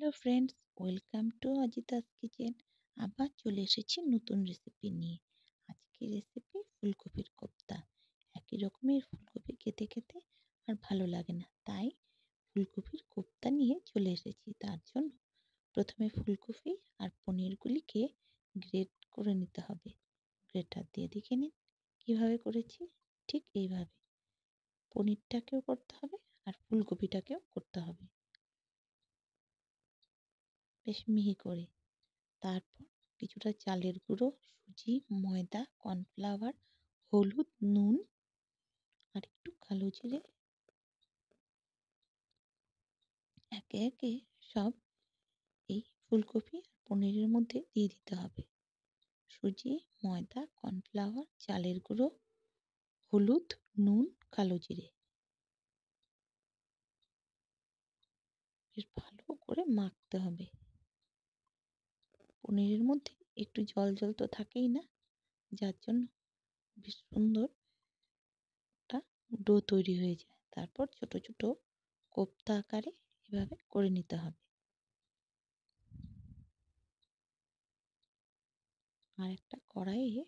Hello friends, welcome to Ajita's kitchen. আবার চলে এসেছি নতুন রেসিপি নিয়ে। আজকের রেসিপি ফুলকপির কোপ্তা। একই রকমের ফুলকপি খেতে খেতে আর ভালো লাগে না, তাই ফুলকপির কোপ্তা নিয়ে চলে এসেছি। তার জন্য প্রথমে ফুলকপি আর পনিরগুলিকে গ্রেট করে নিতে হবে। গ্রেটার দিয়ে দেখে নিন কীভাবে করেছি। ঠিক এইভাবে পনিরটাকেও করতে হবে আর ফুলকপিটাকেও করতে হবে বেশ মিহি করে। তারপর কিছুটা চালের গুঁড়ো, সুজি, ময়দা, কর্নফ্লাওয়ার, হলুদ, নুন আর একটু কালো জিরে একে একে সব এই ফুলকপি আর পনিরের মধ্যে দিয়ে দিতে হবে। সুজি, ময়দা, কর্নফ্লাওয়ার, চালের গুঁড়ো, হলুদ, নুন, কালো জিরে বেশ ভালো করে মাখতে হবে। পনিরের মধ্যে একটু জল জল তো থাকেই না, যার জন্য বেশ সুন্দর একটা ডো তৈরি হয়ে যায়। তারপর ছোট ছোট কোপ্তা আকারে এভাবে করে নিতে হবে। আর একটা কড়াইয়ে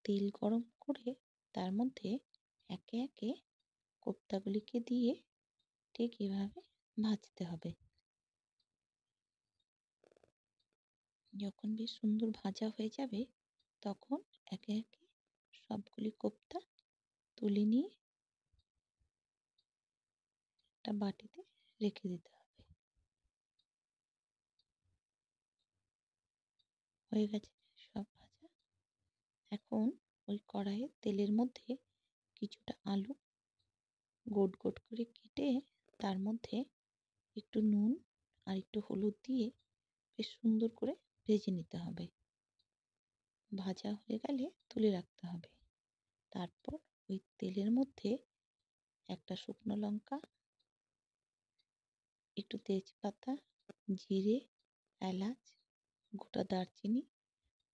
তেল গরম করে তার মধ্যে একে একে কোপ্তাগুলিকে দিয়ে ঠিক এভাবে ভাজতে হবে। যখন বেশ সুন্দর ভাজা হয়ে যাবে তখন একে একে সবগুলি কোপ্তা তুলে নিয়ে একটা বাটিতে রেখে দিতে হবে। হয়ে গেছে সব ভাজা। এখন ওই কড়াইয়ে তেলের মধ্যে কিছুটা আলু গোট গোট করে কেটে তার মধ্যে একটু নুন আর একটু হলুদ দিয়ে বেশ সুন্দর করে ভেজে নিতে হবে। ভাজা হয়ে গেলে তুলে রাখতে হবে। তারপর ওই তেলের মধ্যে একটা শুকনো লঙ্কা, একটু তেজপাতা, জিরে, এলাচ, গোটা দারচিনি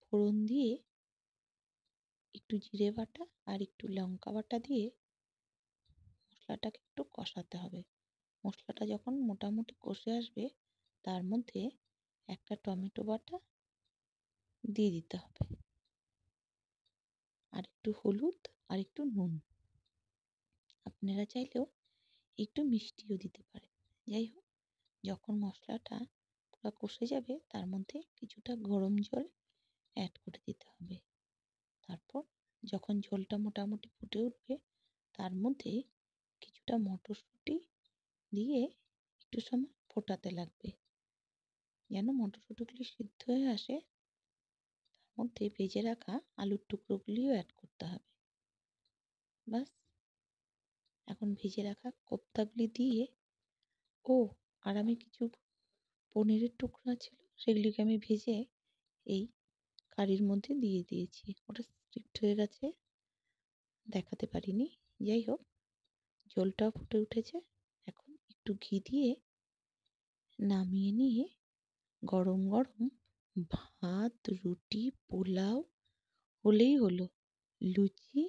ফোড়ন দিয়ে একটু জিরে বাটা আর একটু লঙ্কা বাটা দিয়ে মশলাটাকে একটু কষাতে হবে। মশলাটা যখন মোটামুটি কষে আসবে তার মধ্যে একটা টমেটো বাটা দিয়ে দিতে হবে, আর একটু হলুদ আর একটু নুন। আপনারা চাইলেও একটু মিষ্টিও দিতে পারেন। যাই হোক, যখন মশলাটা পুরো কষে যাবে তার মধ্যে কিছুটা গরম জল অ্যাড করে দিতে হবে। তারপর যখন ঝোলটা মোটামুটি ফুটে উঠবে তার মধ্যে কিছুটা মটরশুঁটি দিয়ে একটু সময় ফোটাতে লাগবে, যেন মটরশুঁটিগুলি সিদ্ধ হয়ে আসে। তার মধ্যে ভেজে রাখা আলুর টুকরোগুলিও অ্যাড করতে হবে। বাস, এখন ভেজে রাখা কোপ্তাগুলি দিয়ে আর আমি কিছু পনিরের টুকরা ছিল সেগুলিকে আমি ভেজে এই কারির মধ্যে দিয়ে দিয়েছি। ওটা স্টিক্ট হয়ে গেছে, দেখাতে পারিনি। যাই হোক, ঝোলটাও ফুটে উঠেছে। এখন একটু ঘি দিয়ে নামিয়ে নিয়ে গরম গরম ভাত, রুটি, পোলাও হলেই হলো। লুচি